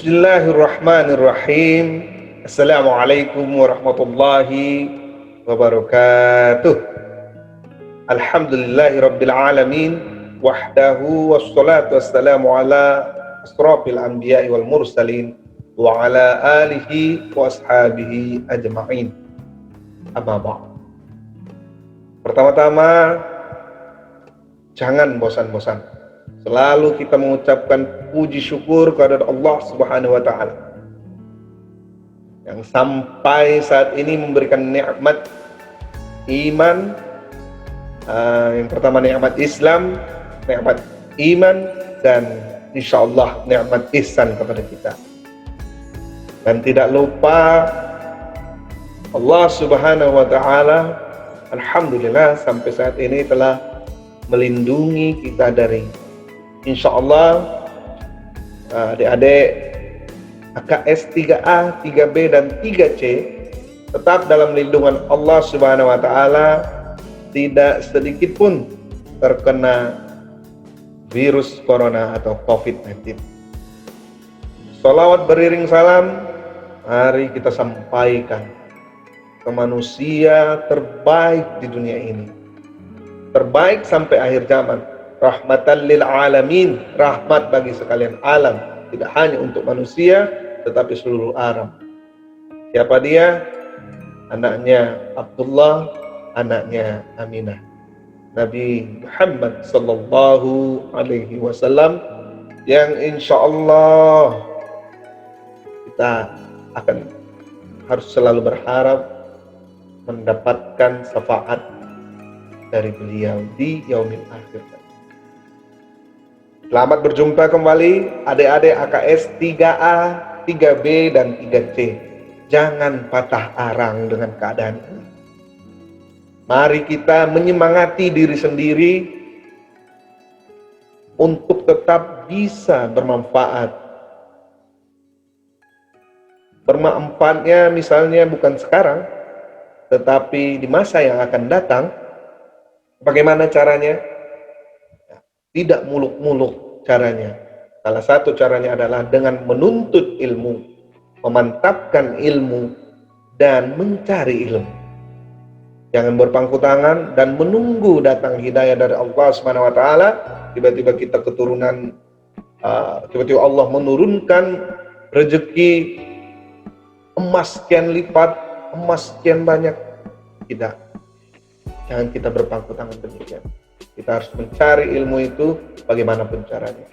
Bismillahirrahmanirrahim. Assalamualaikum warahmatullahi wabarakatuh. Alhamdulillahirabbil alamin wahdahu wassalatu wassalamu ala asrofil anbiya'i wal mursalin wa ala alihi wa ashabihi ajma'in. Amma ba'd. Pertama-tama, jangan bosan-bosan. Selalu kita mengucapkan puji syukur kepada Allah Subhanahu wa taala yang sampai saat ini memberikan nikmat iman. Yang pertama nikmat Islam, nikmat iman, dan insyaallah nikmat ihsan kepada kita. Dan tidak lupa Allah Subhanahu wa taala alhamdulillah sampai saat ini telah melindungi kita dari insyaallah adik-adik AKS 3A, 3B, dan 3C tetap dalam lindungan Allah Subhanahu wa taala, tidak sedikit pun terkena virus corona atau COVID-19. Sholawat beriring salam mari kita sampaikan ke manusia terbaik di dunia ini, terbaik sampai akhir zaman, rahmatan lil alamin, rahmat bagi sekalian alam, tidak hanya untuk manusia tetapi seluruh alam. Siapa dia? Anaknya Abdullah, anaknya Aminah, Nabi Muhammad sallallahu alaihi wasallam, yang insyaallah kita akan harus selalu berharap mendapatkan syafaat dari beliau di yaumil akhir. Selamat berjumpa kembali adik-adik AKS 3A, 3B, dan 3C. Jangan patah arang dengan keadaan ini. Mari kita menyemangati diri sendiri untuk tetap bisa bermanfaat. Bermanfaatnya misalnya bukan sekarang, tetapi di masa yang akan datang. Bagaimana caranya? Tidak muluk-muluk caranya. Salah satu caranya adalah dengan menuntut ilmu, memantapkan ilmu, dan mencari ilmu. Jangan berpangku tangan dan menunggu datang hidayah dari Allah Subhanahu wa taala. Tiba-tiba kita keturunan, tiba-tiba Allah menurunkan rezeki emas sekian lipat, emas sekian banyak. Tidak. Jangan kita berpangku tangan demikian. Kita harus mencari ilmu itu bagaimanapun caranya.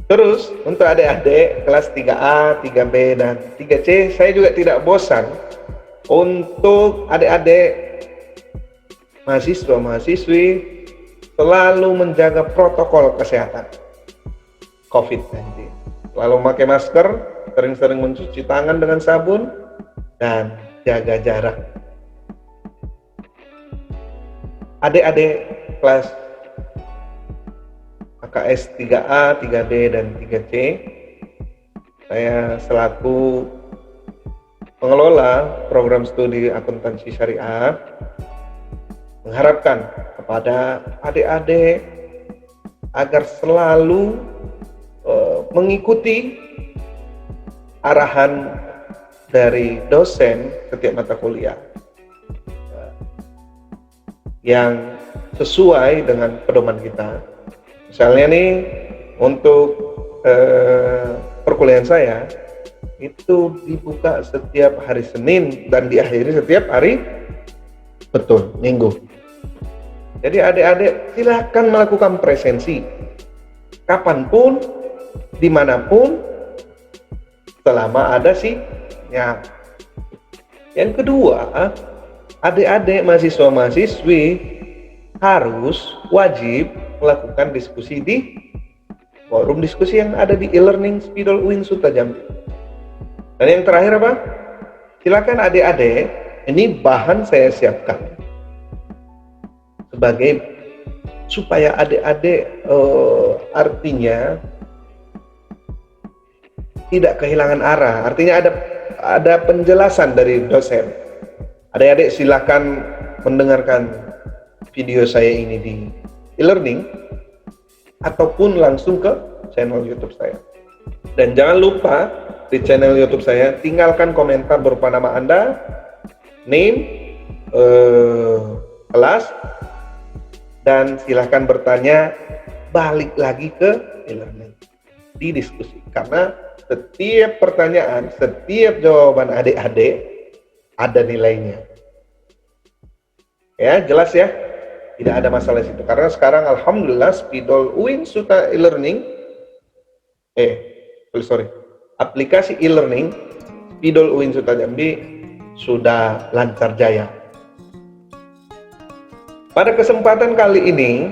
Terus untuk adik-adik kelas 3A, 3B, dan 3C, saya juga tidak bosan untuk adik-adik mahasiswa-mahasiswi selalu menjaga protokol kesehatan COVID-19. Selalu memakai masker, sering-sering mencuci tangan dengan sabun, dan jaga jarak. Adik-adik kelas AKS 3A, 3B, dan 3C, saya selaku pengelola program studi akuntansi syariah mengharapkan kepada adik-adik agar selalu mengikuti arahan dari dosen setiap mata kuliah yang sesuai dengan pedoman kita. Misalnya nih, untuk perkuliahan saya itu dibuka setiap hari Senin dan diakhiri setiap hari Minggu. Jadi adik-adik silakan melakukan presensi kapanpun, dimanapun, selama ada sinyal. Yang kedua, adik-adik mahasiswa-mahasiswi harus wajib melakukan diskusi di forum diskusi yang ada di e-learning Spidol UIN Suta Jambi. Dan yang terakhir apa? Silakan adik-adik, ini bahan saya siapkan sebagai supaya adik-adik artinya tidak kehilangan arah. Artinya ada penjelasan dari dosen. Adik-adik silakan mendengarkan video saya ini di e-learning ataupun langsung ke channel YouTube saya. Dan jangan lupa di channel YouTube saya tinggalkan komentar berupa nama Anda, name, kelas, dan silahkan bertanya balik lagi ke e-learning, didiskusi. Karena setiap pertanyaan, setiap jawaban adik-adik ada nilainya. Ya, jelas ya? Tidak ada masalah situ. Karena sekarang alhamdulillah Spidol UIN Suta e-learning aplikasi e-learning Spidol UIN Suta Jambi sudah lancar jaya. Pada kesempatan kali ini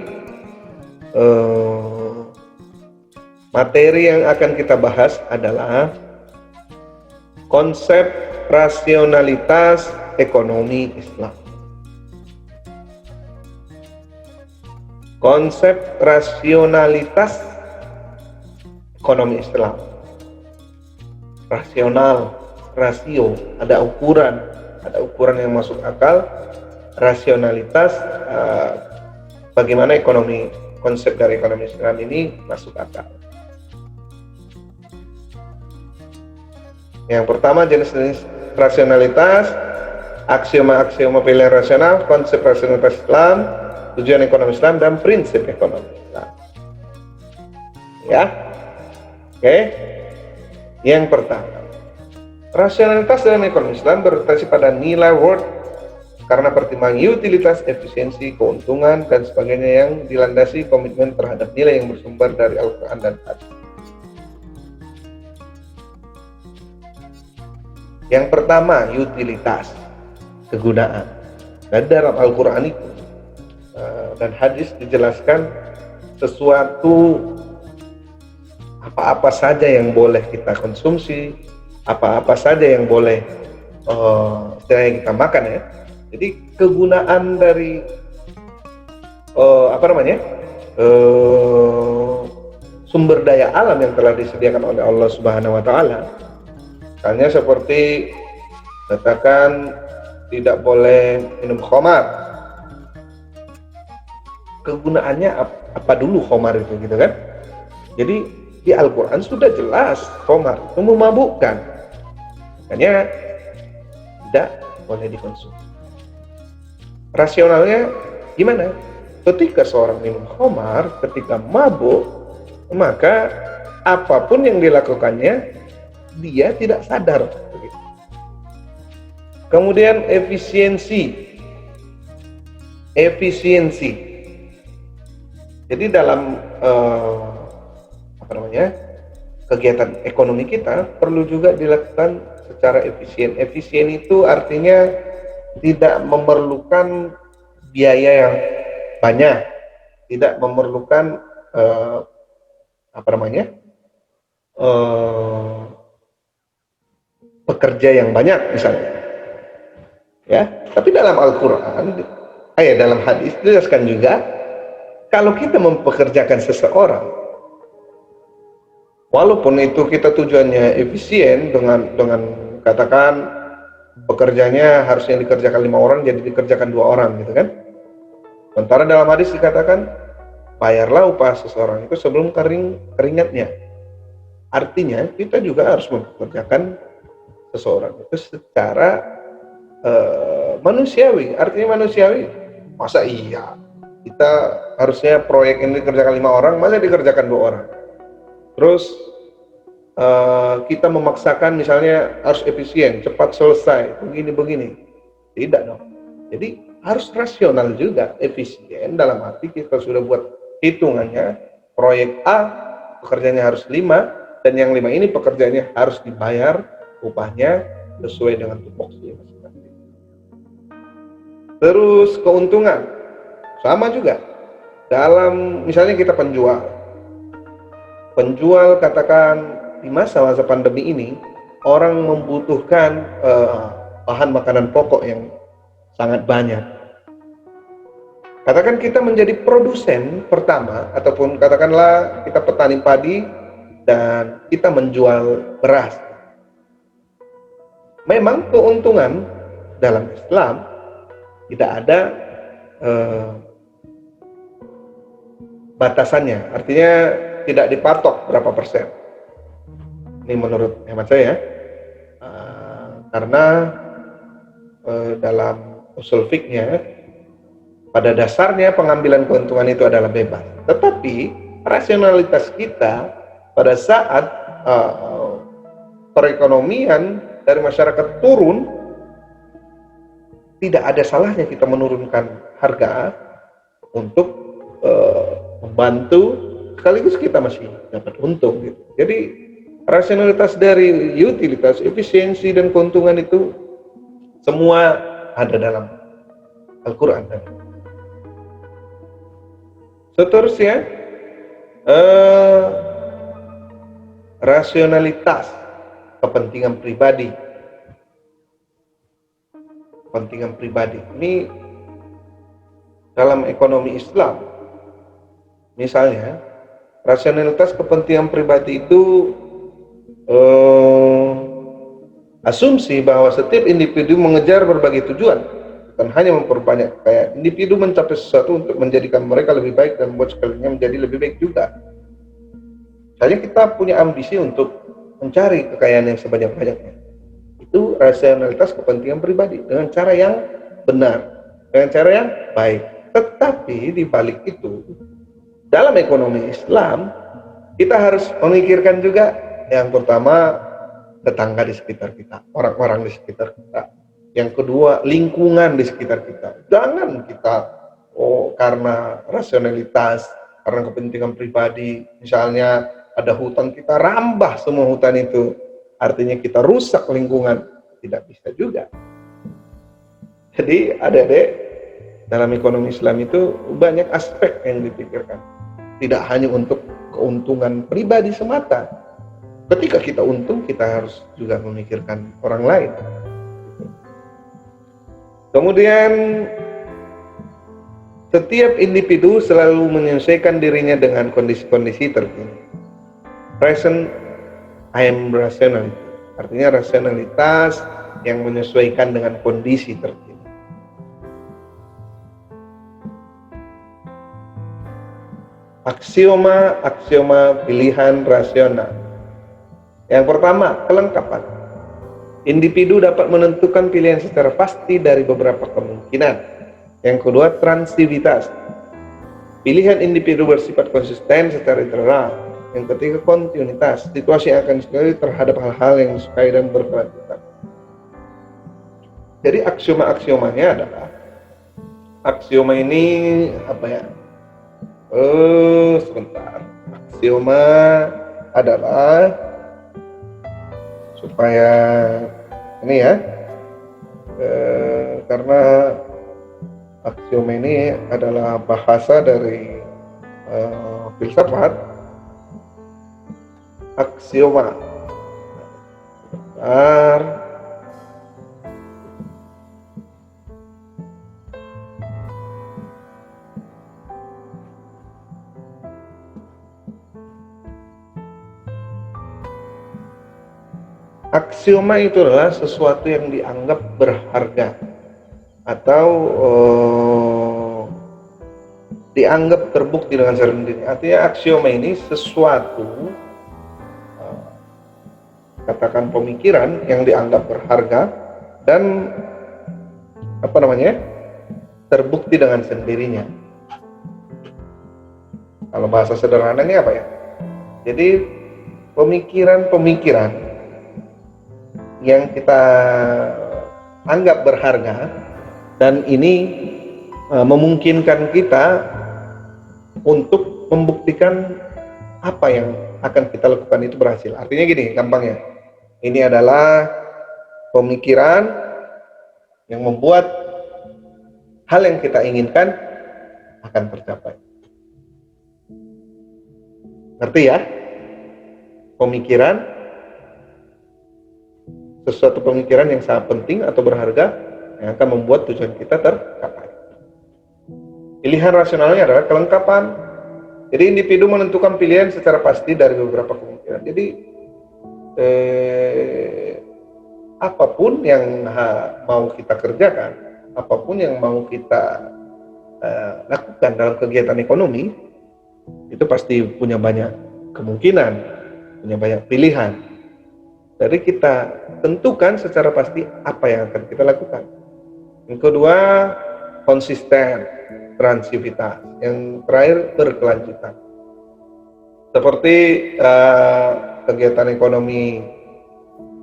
materi yang akan kita bahas adalah konsep rasionalitas ekonomi Islam. Konsep rasionalitas ekonomi Islam. Rasional, rasio, ada ukuran yang masuk akal. Rasionalitas, bagaimana konsep dari ekonomi Islam ini masuk akal. Yang pertama, jenis-jenis rasionalitas, aksioma-aksioma pilihan rasional, konsep rasionalitas Islam, tujuan ekonomi Islam, dan prinsip ekonomi Islam. Ya, oke. Yang pertama, rasionalitas dalam ekonomi Islam berorientasi pada nilai worth karena pertimbangan utilitas, efisiensi, keuntungan, dan sebagainya yang dilandasi komitmen terhadap nilai yang bersumber dari Al-Quran dan Hadis. Yang pertama, utilitas, kegunaan. Dan dalam Al-Quran itu dan hadis dijelaskan sesuatu apa-apa saja yang boleh kita konsumsi, apa-apa saja yang boleh istilahnya kita makan ya. Jadi kegunaan dari sumber daya alam yang telah disediakan oleh Allah Subhanahu wa taala. Misalnya seperti katakan tidak boleh minum khamar. Kegunaannya apa dulu khamar itu gitu kan? Jadi di Al-Qur'an sudah jelas khamar itu memabukkan. Makanya tidak boleh dikonsumsi. Rasionalnya gimana? Ketika seorang minum khamar, ketika mabuk, maka apapun yang dilakukannya dia tidak sadar. Kemudian efisiensi. Jadi dalam kegiatan ekonomi kita perlu juga dilakukan secara efisien. Efisien itu artinya tidak memerlukan biaya yang banyak, tidak memerlukan pekerja yang banyak misalnya. Ya, tapi dalam Al-Qur'an, dalam hadis dijelaskan juga kalau kita mempekerjakan seseorang, walaupun itu kita tujuannya efisien dengan katakan pekerjanya harusnya dikerjakan 5 orang jadi dikerjakan 2 orang gitu kan. Sementara dalam hadis dikatakan bayarlah upah seseorang itu sebelum keringatnya. Artinya kita juga harus mempekerjakan seseorang itu secara manusiawi. Artinya manusiawi, masa iya kita harusnya proyek ini dikerjakan 5 orang, masa dikerjakan 2 orang. Terus kita memaksakan misalnya harus efisien, cepat selesai, begini. Tidak dong. Jadi harus rasional juga, efisien dalam arti kita sudah buat hitungannya, proyek A pekerjaannya harus 5, dan yang 5 ini pekerjaannya harus dibayar upahnya sesuai dengan tupoksi masing-masing. Terus keuntungan, sama juga. Dalam misalnya kita penjual katakan di masa-masa pandemi ini orang membutuhkan bahan makanan pokok yang sangat banyak. Katakan kita menjadi produsen pertama, ataupun katakanlah kita petani padi dan kita menjual beras. Memang keuntungan dalam Islam tidak ada batasannya, artinya tidak dipatok berapa persen. Ini menurut hemat saya, karena dalam usul fiknya pada dasarnya pengambilan keuntungan itu adalah bebas. Tetapi rasionalitas kita pada saat perekonomian dari masyarakat turun, tidak ada salahnya kita menurunkan harga untuk membantu, sekaligus kita masih dapat untung gitu. Jadi rasionalitas dari utilitas, efisiensi dan keuntungan itu semua ada dalam Al-Quran. Seterusnya, rasionalitas kepentingan pribadi. Kepentingan pribadi ini dalam ekonomi Islam, misalnya rasionalitas kepentingan pribadi itu asumsi bahwa setiap individu mengejar berbagai tujuan, bukan hanya memperbanyak kekayaan. Individu mencapai sesuatu untuk menjadikan mereka lebih baik dan membuat sekelilingnya menjadi lebih baik juga. Misalnya kita punya ambisi untuk mencari kekayaan yang sebanyak-banyaknya. Itu rasionalitas kepentingan pribadi dengan cara yang benar, dengan cara yang baik. Tetapi di balik itu, dalam ekonomi Islam, kita harus memikirkan juga yang pertama, tetangga di sekitar kita, orang-orang di sekitar kita. Yang kedua, lingkungan di sekitar kita. Jangan kita karena rasionalitas, karena kepentingan pribadi, misalnya ada hutan, kita rambah semua hutan itu. Artinya kita rusak lingkungan, tidak bisa juga. Jadi adik-adik, dalam ekonomi Islam itu banyak aspek yang dipikirkan. Tidak hanya untuk keuntungan pribadi semata. Ketika kita untung, kita harus juga memikirkan orang lain. Kemudian setiap individu selalu menyesuaikan dirinya dengan kondisi-kondisi terkini. Present I am rationality, artinya rasionalitas yang menyesuaikan dengan kondisi terkini. Aksioma pilihan rasional. Yang pertama, kelengkapan. Individu dapat menentukan pilihan secara pasti dari beberapa kemungkinan. Yang kedua, transivitas. Pilihan individu bersifat konsisten secara internal. Yang ketiga, kontinuitas. Situasi yang akan terjadi terhadap hal-hal yang disukai dan berkelanjutan. Jadi aksioma-aksiomanya adalah, aksioma ini apa ya? Sebentar. Aksioma adalah supaya ini ya, karena aksioma ini adalah bahasa dari filsafat. Aksioma aksioma itu adalah sesuatu yang dianggap berharga atau dianggap terbukti dengan sendiri. Artinya aksioma ini sesuatu, katakan pemikiran yang dianggap berharga dan terbukti dengan sendirinya. Kalau bahasa sederhananya apa ya? Jadi pemikiran-pemikiran yang kita anggap berharga dan ini memungkinkan kita untuk membuktikan apa yang akan kita lakukan itu berhasil. Artinya gini, gampangnya, ini adalah pemikiran yang membuat hal yang kita inginkan akan tercapai. Ngerti ya? Pemikiran, sesuatu pemikiran yang sangat penting atau berharga yang akan membuat tujuan kita tercapai. Pilihan rasionalnya adalah kelengkapan. Jadi individu menentukan pilihan secara pasti dari beberapa kemungkinan. Jadi apapun yang mau kita kerjakan, apapun yang mau kita lakukan dalam kegiatan ekonomi, itu pasti punya banyak kemungkinan, punya banyak pilihan. Jadi kita tentukan secara pasti apa yang akan kita lakukan. Yang kedua, konsisten, transivitas. Yang terakhir, berkelanjutan. Seperti kegiatan ekonomi,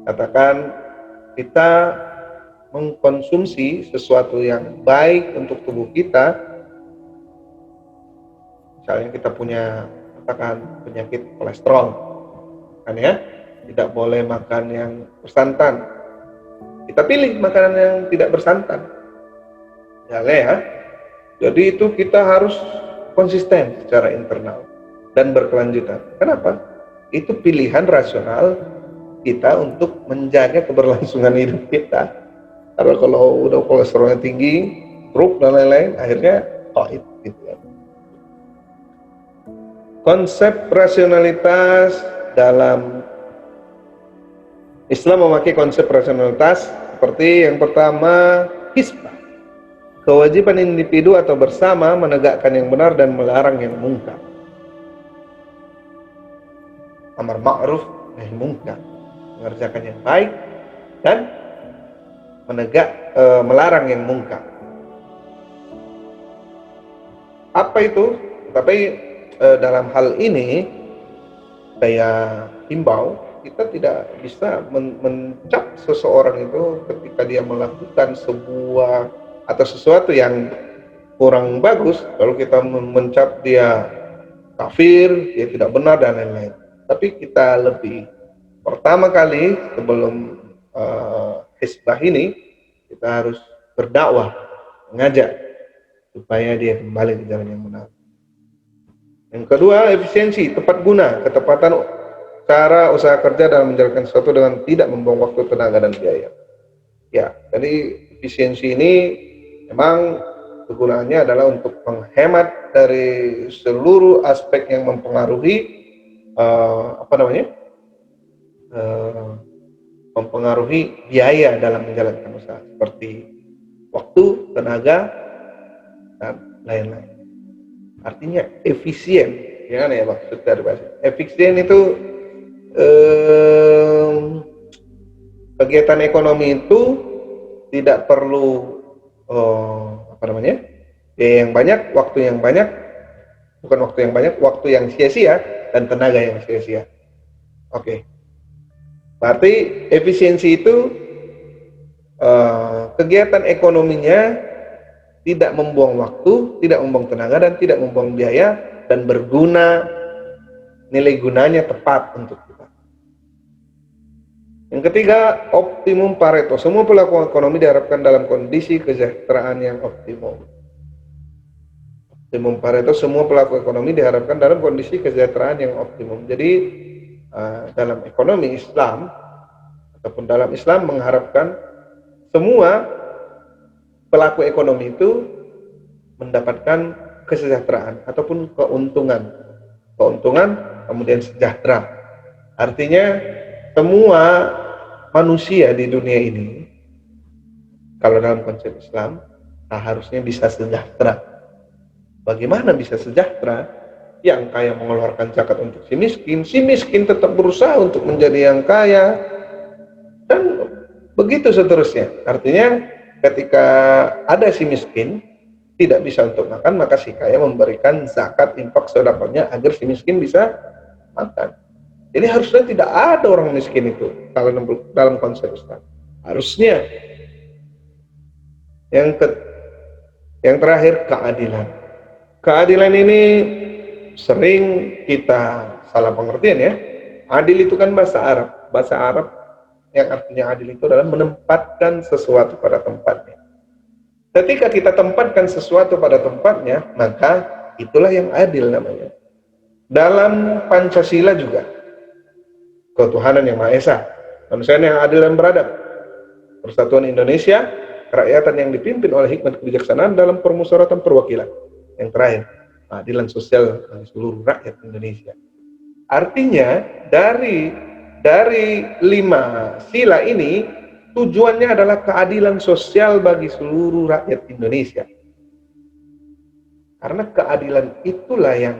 katakan kita mengkonsumsi sesuatu yang baik untuk tubuh kita. Misalnya kita punya, katakan, penyakit kolesterol, kan ya, tidak boleh makan yang bersantan. Kita pilih makanan yang tidak bersantan, ya. Jadi itu kita harus konsisten secara internal dan berkelanjutan. Kenapa? Itu pilihan rasional kita untuk menjaga keberlangsungan hidup kita. Karena kalau udah kolesterolnya tinggi, stroke dan lain-lain, akhirnya pahit gitu ya. Konsep rasionalitas dalam Islam memakai konsep rasionalitas seperti yang pertama, hisbah. Kewajiban individu atau bersama menegakkan yang benar dan melarang yang mungkar. Amar ma'ruf nahi mungkar, mengerjakan yang baik dan melarang yang mungkar. Apa itu? Tapi dalam hal ini saya himbau, kita tidak bisa mencap seseorang itu ketika dia melakukan sebuah atau sesuatu yang kurang bagus, lalu kita mencap dia kafir, dia tidak benar dan lain-lain. Tapi kita lebih, pertama kali sebelum hisbah ini, kita harus berdakwah, mengajak supaya dia kembali ke jalan yang benar. Yang kedua, efisiensi, tepat guna, ketepatan cara usaha kerja dalam menjalankan sesuatu dengan tidak membuang waktu, tenaga, dan biaya. Ya, jadi efisiensi ini memang kegunaannya adalah untuk menghemat dari seluruh aspek yang mempengaruhi mempengaruhi biaya dalam menjalankan usaha, seperti waktu, tenaga, dan lain-lain. Artinya efisien, gimana ya maksud dari bahasa? Efisien itu kegiatan ekonomi itu tidak perlu biaya yang banyak, waktu yang banyak, bukan waktu yang banyak, waktu yang sia-sia dan tenaga yang sia-sia. Oke. Berarti efisiensi itu kegiatan ekonominya tidak membuang waktu, tidak membuang tenaga, dan tidak membuang biaya, dan berguna, nilai gunanya tepat untuk kita. Yang ketiga, optimum Pareto. Semua pelaku ekonomi diharapkan dalam kondisi kesejahteraan yang optimum. Optimum Pareto, semua pelaku ekonomi diharapkan dalam kondisi kesejahteraan yang optimum. Jadi dalam ekonomi Islam ataupun dalam Islam mengharapkan semua pelaku ekonomi itu mendapatkan kesejahteraan ataupun keuntungan kemudian sejahtera. Artinya semua manusia di dunia ini, kalau dalam konsep Islam, harusnya bisa sejahtera. Bagaimana bisa sejahtera? Yang kaya mengeluarkan zakat untuk si miskin tetap berusaha untuk menjadi yang kaya, dan begitu seterusnya. Artinya ketika ada si miskin tidak bisa untuk makan, maka si kaya memberikan zakat, infak, sedekahnya agar si miskin bisa makan. Jadi harusnya tidak ada orang miskin itu kalau dalam konsep Islam. Harusnya. Yang terakhir, keadilan. Keadilan ini sering kita salah pengertian ya. Adil itu kan bahasa Arab. Bahasa Arab yang artinya adil itu adalah menempatkan sesuatu pada tempatnya. Ketika kita tempatkan sesuatu pada tempatnya, maka itulah yang adil namanya. Dalam Pancasila juga, ketuhanan yang Maha Esa, manusia yang adil dan beradab, persatuan Indonesia, kerakyatan yang dipimpin oleh hikmat kebijaksanaan dalam permusyawaratan perwakilan. Yang terakhir, keadilan sosial bagi seluruh rakyat Indonesia. Artinya dari 5 sila ini tujuannya adalah keadilan sosial bagi seluruh rakyat Indonesia. Karena keadilan itulah yang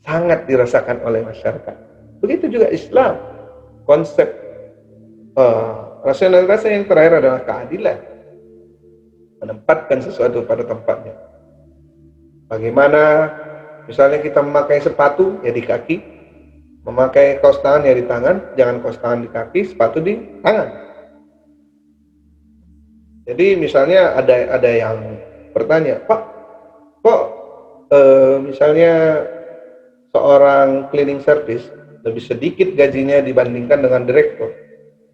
sangat dirasakan oleh masyarakat. Begitu juga Islam. Konsep Rasionalitas yang terakhir adalah keadilan, menempatkan sesuatu pada tempatnya. Bagaimana misalnya kita memakai sepatu ya di kaki, memakai kaos tangan ya di tangan, jangan kaos tangan di kaki, sepatu di tangan. Jadi misalnya ada yang bertanya, Pak, kok misalnya seorang cleaning service lebih sedikit gajinya dibandingkan dengan direktur?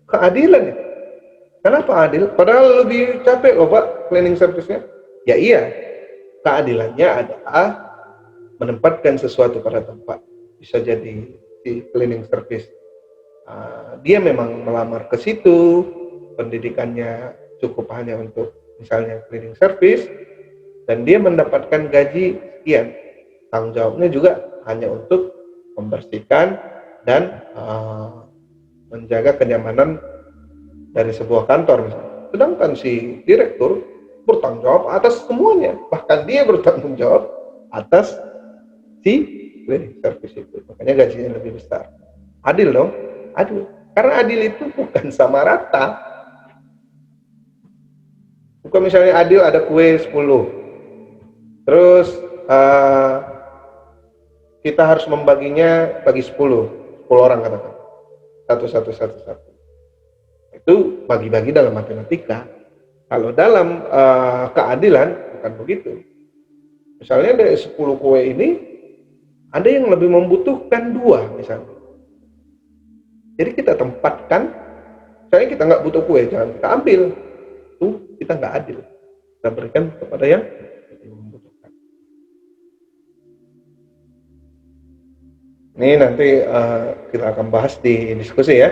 Keadilan itu. Kenapa adil? Padahal lebih capek loh Pak cleaning service-nya. Ya iya, keadilannya adalah menempatkan sesuatu pada tempat. Bisa jadi di cleaning service dia memang melamar ke situ, pendidikannya cukup hanya untuk misalnya cleaning service, dan dia mendapatkan gaji sekian. Tanggung jawabnya juga hanya untuk membersihkan dan menjaga kenyamanan dari sebuah kantor misalnya. Sedangkan si direktur bertanggung jawab atas semuanya, bahkan dia bertanggung jawab atas si cleaning service itu. Makanya gajinya lebih besar. Adil dong? Adil. Karena adil itu bukan sama rata. Bukan misalnya adil ada kue 10. Terus kita harus membaginya bagi 10 orang katakan. Satu. Itu bagi-bagi dalam matematika. Kalau dalam keadilan bukan begitu. Misalnya dari 10 kue ini ada yang lebih membutuhkan 2 misalnya. Jadi kita tempatkan, misalnya kita nggak butuh kue, jangan kita ambil. Itu kita nggak adil. Kita berikan kepada yang membutuhkan. Ini nanti kita akan bahas di diskusi ya.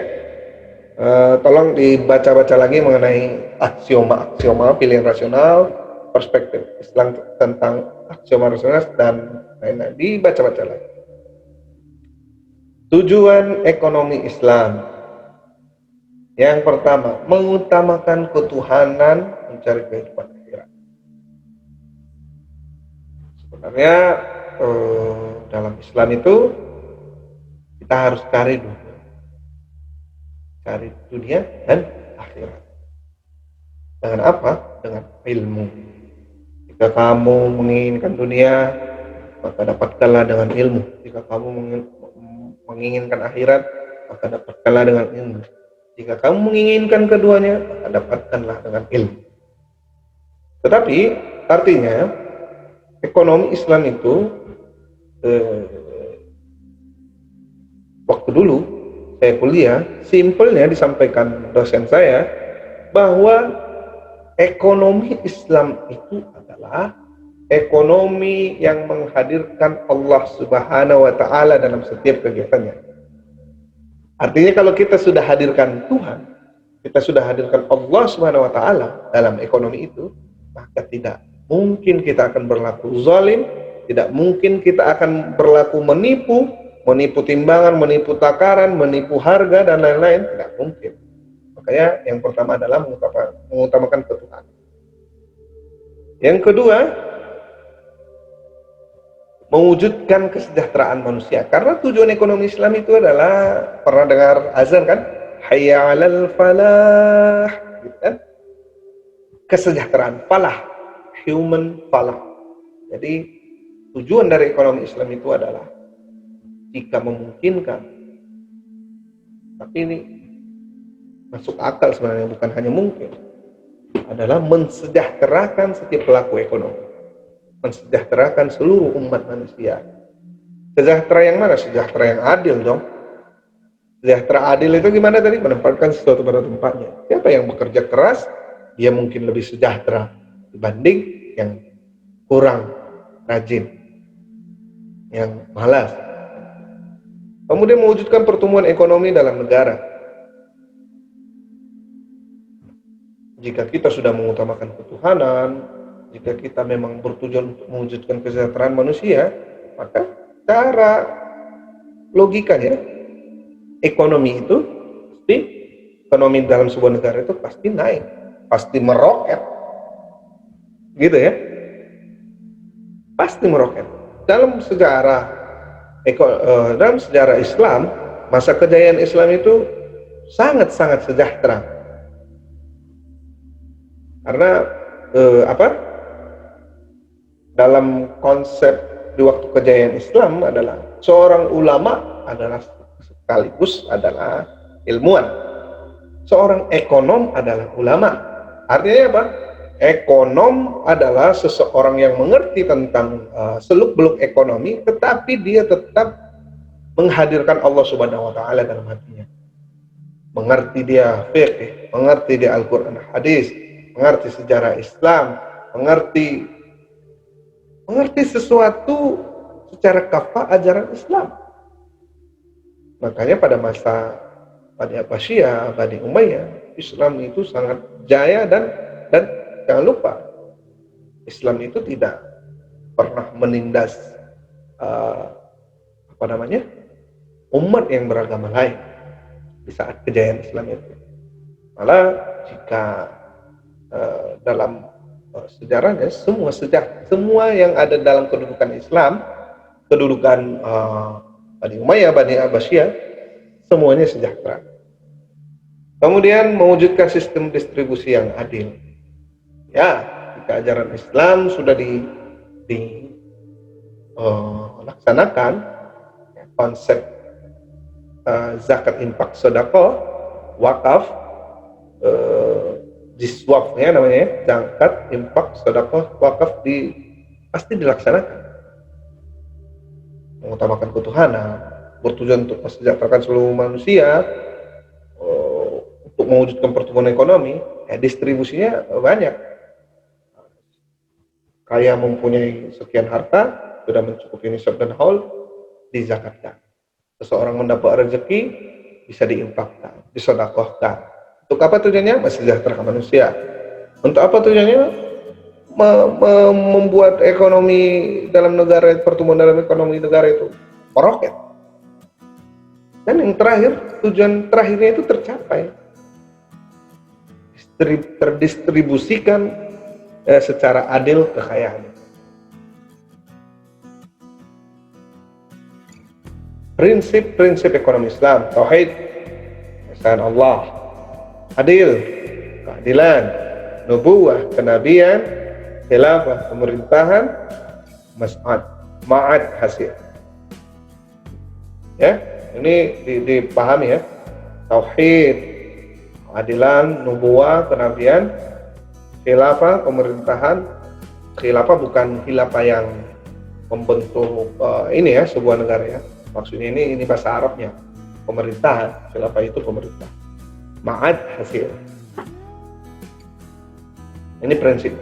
Tolong dibaca-baca lagi mengenai aksioma pilihan rasional, perspektif Islam tentang aksioma rasional dan lain-lain. Dibaca-baca lagi. Tujuan ekonomi Islam. Yang pertama, mengutamakan ketuhanan, mencari kehidupan akhirat. Sebenarnya dalam Islam itu kita harus cari dunia dan akhirat. Dengan apa? Dengan ilmu. Jika kamu menginginkan dunia, maka dapatkanlah dengan ilmu. Jika kamu menginginkan akhirat, maka dapatkanlah dengan ilmu. Jika kamu menginginkan keduanya, maka dapatkanlah dengan ilmu. Tetapi artinya ekonomi Islam itu waktu dulu saya kuliah, simpelnya disampaikan dosen saya bahwa ekonomi Islam itu adalah ekonomi yang menghadirkan Allah Subhanahu wa taala dalam setiap kegiatannya. Artinya kalau kita sudah hadirkan Tuhan, kita sudah hadirkan Allah Subhanahu wa taala dalam ekonomi itu, maka tidak mungkin kita akan berlaku zalim, tidak mungkin kita akan berlaku menipu timbangan, menipu takaran, menipu harga dan lain-lain, tidak mungkin. Makanya yang pertama adalah mengutamakan ketuhanan. Yang kedua, mewujudkan kesejahteraan manusia. Karena tujuan ekonomi Islam itu adalah, pernah dengar azan kan? Hayya 'alal falah, gitu kan? Kesejahteraan, falah, human falah. Jadi tujuan dari ekonomi Islam itu adalah jika memungkinkan, tapi ini masuk akal sebenarnya, bukan hanya mungkin, adalah mensejahterakan setiap pelaku ekonomi, mensejahterakan seluruh umat manusia. Sejahtera yang mana? Sejahtera yang adil dong. Sejahtera adil itu gimana tadi? Menempatkan sesuatu pada tempatnya. Siapa yang bekerja keras, dia mungkin lebih sejahtera dibanding yang kurang rajin, yang malas. Kemudian mewujudkan pertumbuhan ekonomi dalam negara. Jika kita sudah mengutamakan ketuhanan, jika kita memang bertujuan untuk mewujudkan kesejahteraan manusia, maka cara logikanya ekonomi itu pasti, ekonomi dalam sebuah negara itu pasti naik, pasti meroket, gitu ya, pasti meroket. Dalam sejarah Islam, masa kejayaan Islam itu sangat-sangat sejahtera. Karena apa? Dalam konsep di waktu kejayaan Islam adalah seorang ulama adalah sekaligus adalah ilmuwan. Seorang ekonom adalah ulama. Artinya apa? Ekonom adalah seseorang yang mengerti tentang seluk-beluk ekonomi, tetapi dia tetap menghadirkan Allah Subhanahu wa taala dalam hatinya. Mengerti dia fiqh, mengerti dia Al-Qur'an hadis, mengerti sejarah Islam, mengerti sesuatu secara kafah ajaran Islam. Makanya pada masa Bani Abbasiyah, Bani Umayyah, Islam itu sangat jaya dan jangan lupa, Islam itu tidak pernah menindas umat yang beragama lain di saat kejayaan Islam itu. Malah jika dalam sejarahnya semua yang ada dalam kedudukan Islam, kedudukan Bani Umayyah, Bani Abbasiyah, semuanya sejahtera. Kemudian mewujudkan sistem distribusi yang adil. Ya, jika ajaran Islam sudah dilaksanakan, konsep zakat, infak, sedekah, wakaf, diswafnya namanya, zakat, infak, sedekah, wakaf pasti dilaksanakan. Mengutamakan ketuhanan, bertujuan untuk mensejahterakan seluruh manusia, untuk mewujudkan pertumbuhan ekonomi, distribusinya banyak. Kaya mempunyai sekian harta, sudah mencukupi nisab dan haul, dizakatkan. Seseorang mendapat rezeki, bisa diinfakkan, disedekahkan. Untuk apa tujuannya? Mensejahterakan manusia. Untuk apa tujuannya? Membuat ekonomi dalam negara, pertumbuhan dalam ekonomi negara itu meroket. Dan yang terakhir, tujuan terakhirnya itu tercapai. Terdistribusikan secara adil kekayaan. Prinsip-prinsip ekonomi Islam: tauhid, keesaan Allah, adil, keadilan, nubuwah, kenabian, khilafah, pemerintahan, ma'ad, hasil. Ya, ini dipahami ya. Tauhid, keadilan, nubuwah, kenabian, khilafah, pemerintahan. Khilafah bukan khilafah yang membentuk ini ya, sebuah negara ya. Maksudnya ini bahasa Arabnya. Pemerintahan, khilafah itu pemerintah. Ma'ad, hasil. Ini prinsip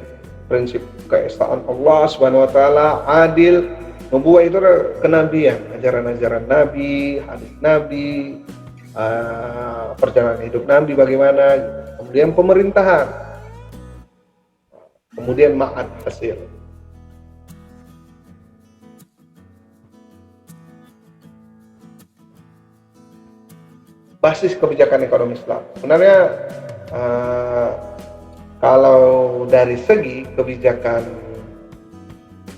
keesaan Allah Subhanahu wa taala, adil, nubuwah itu kenabian, ajaran-ajaran Nabi, hadis Nabi, perjalanan hidup Nabi bagaimana, kemudian pemerintahan, kemudian ma'ad, hasil. Basis kebijakan ekonomi Islam. Sebenarnya kalau dari segi kebijakan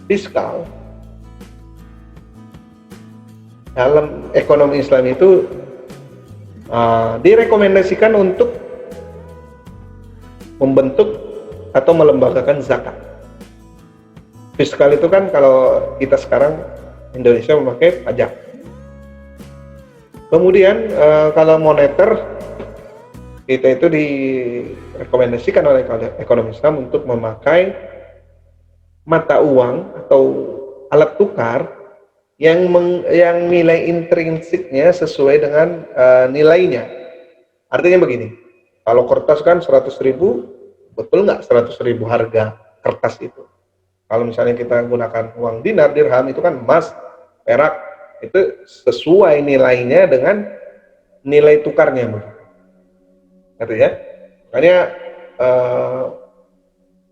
fiskal dalam ekonomi Islam itu direkomendasikan untuk membentuk atau melembagakan zakat. Fiskal itu kan kalau kita sekarang Indonesia memakai pajak. Kemudian kalau moneter, kita itu direkomendasikan oleh ekonomi Islam untuk memakai mata uang atau alat tukar yang nilai intrinsiknya sesuai dengan nilainya. Artinya begini, kalau kertas kan 100.000, betul nggak 100.000 harga kertas itu? Kalau misalnya kita gunakan uang dinar, dirham, itu kan emas, perak, itu sesuai nilainya dengan nilai tukarnya. Gitu ya. Makanya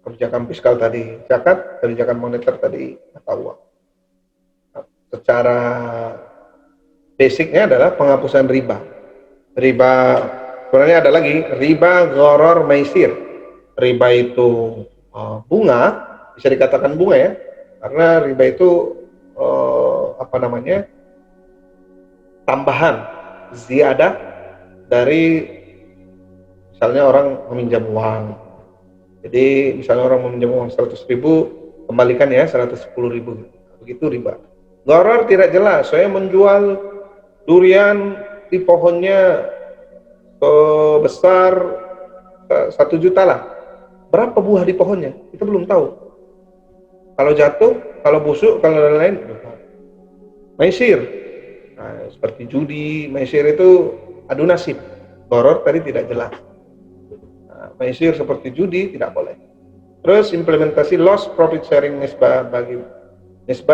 kebijakan fiskal tadi zakat, kebijakan moneter tadi mata uang. Secara basicnya adalah penghapusan riba. Riba sebenarnya ada lagi, riba gharar maisir. Riba itu bunga, bisa dikatakan bunga ya, karena riba itu tambahan, ziyadah dari misalnya orang meminjam uang. Jadi misalnya orang meminjam uang 100.000, kembalikan ya 110.000. Begitu riba. Gharar tidak jelas. Saya menjual durian di pohonnya sebesar 1 juta lah. Berapa buah di pohonnya? Kita belum tahu. Kalau jatuh, kalau busuk, kalau lain-lain. Maisir. Nah, seperti judi, maisir itu adu nasib. Gharar tadi tidak jelas. Nah, maisir seperti judi tidak boleh. Terus implementasi loss profit sharing nisbah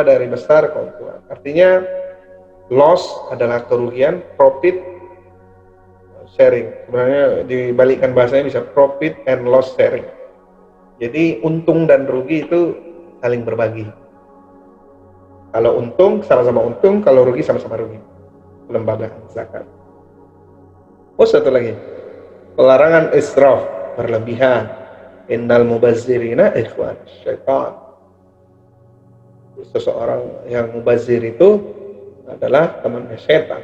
dari besar keuntungan. Artinya loss adalah kerugian, profit sharing. Sebenarnya dibalikkan bahasanya bisa profit and loss sharing. Jadi untung dan rugi itu saling berbagi. Kalau untung sama-sama untung, kalau rugi sama-sama rugi. Lembaga zakat. Oh, satu lagi. Pelarangan israf, berlebihan. Innal mubazzirina ikhwan syaitan. Seseorang yang mubazir itu adalah temannya setan.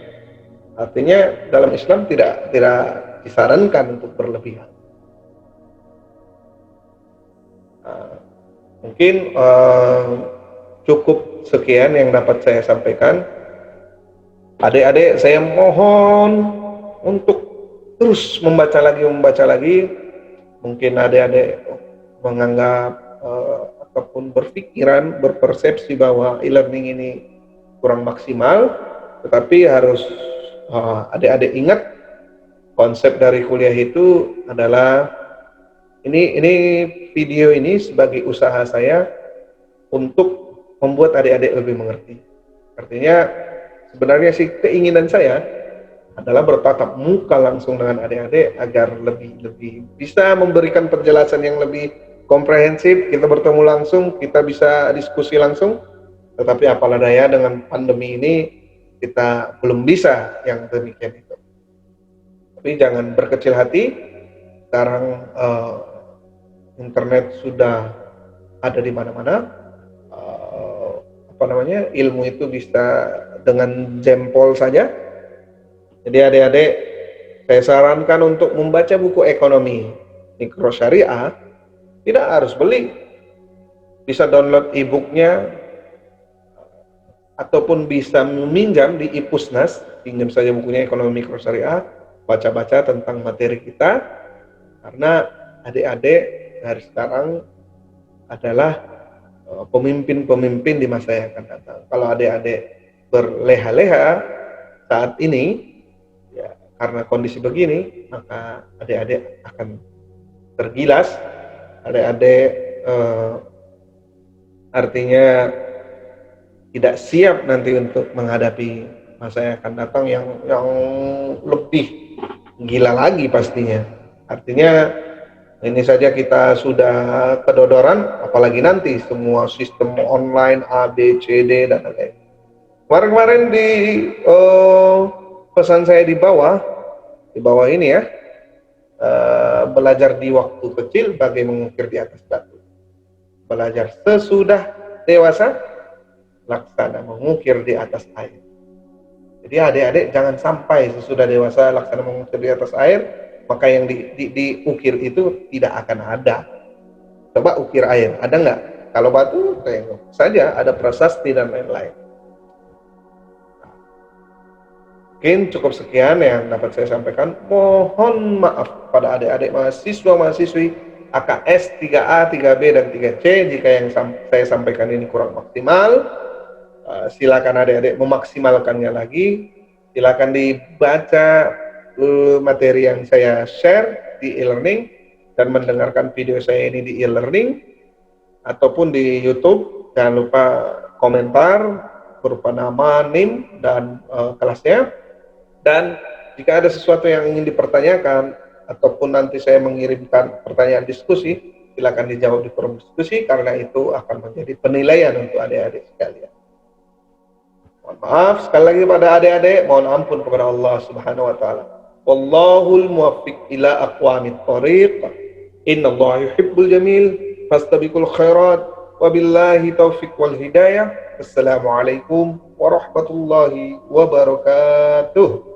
Artinya dalam Islam tidak disarankan untuk berlebihan. Mungkin cukup sekian yang dapat saya sampaikan. Adik-adik, saya mohon untuk terus membaca lagi. Mungkin adik-adik menganggap ataupun berpersepsi bahwa e-learning ini kurang maksimal, tetapi harus adik-adik ingat konsep dari kuliah itu adalah ini video ini sebagai usaha saya untuk membuat adik-adik lebih mengerti. Artinya sebenarnya sih keinginan saya adalah bertatap muka langsung dengan adik-adik agar lebih bisa memberikan penjelasan yang lebih komprehensif. Kita bertemu langsung, kita bisa diskusi langsung. Tetapi apalah daya, dengan pandemi ini kita belum bisa yang demikian itu. Tapi jangan berkecil hati. Sekarang internet sudah ada di mana-mana. Ilmu itu bisa dengan jempol saja. Jadi adik-adik, saya sarankan untuk membaca buku ekonomi mikro syariah. Tidak harus beli, bisa download e-booknya ataupun bisa meminjam di Ipusnas. Pinjam saja bukunya ekonomi mikro syariah, baca-baca tentang materi kita, karena adik-adik dari sekarang adalah pemimpin-pemimpin di masa yang akan datang. Kalau adik-adik berleha-leha saat ini, ya karena kondisi begini, maka adik-adik akan tergilas. Adik-adik artinya tidak siap nanti untuk menghadapi masa yang akan datang yang lebih gila lagi pastinya. Artinya ini saja kita sudah kedodoran, apalagi nanti semua sistem online A, B, C, D dan lain-lain. Kemarin di pesan saya di bawah ini ya, belajar di waktu kecil bagai mengukir di atas batu. Belajar sesudah dewasa, laksana mengukir di atas air. Jadi adik-adik jangan sampai sesudah dewasa laksana mengukir di atas air, maka yang diukir itu tidak akan ada. Coba ukir air, ada nggak? Kalau batu, tengok saja ada prasasti dan lain-lain. Mungkin cukup sekian yang dapat saya sampaikan. Mohon maaf pada adik-adik mahasiswa-mahasiswi AKS 3A, 3B, dan 3C jika yang saya sampaikan ini kurang maksimal. Silakan adik-adik memaksimalkannya lagi. Silakan dibaca materi yang saya share di e-learning dan mendengarkan video saya ini di e-learning ataupun di YouTube. Jangan lupa komentar berupa nama, NIM, dan kelasnya. Dan jika ada sesuatu yang ingin dipertanyakan ataupun nanti saya mengirimkan pertanyaan diskusi, silakan dijawab di forum diskusi, karena itu akan menjadi penilaian untuk adik-adik sekalian. Mohon maaf sekali lagi pada adik-adik, mohon ampun kepada Allah Subhanahu wa taala. Wallahul muwaffiq ila aqwamit thoriq. Innallaha yuhibbul jamil, fastabiqul khairat. Wabillahi taufiq wal hidayah. Assalamualaikum warahmatullahi wabarakatuh.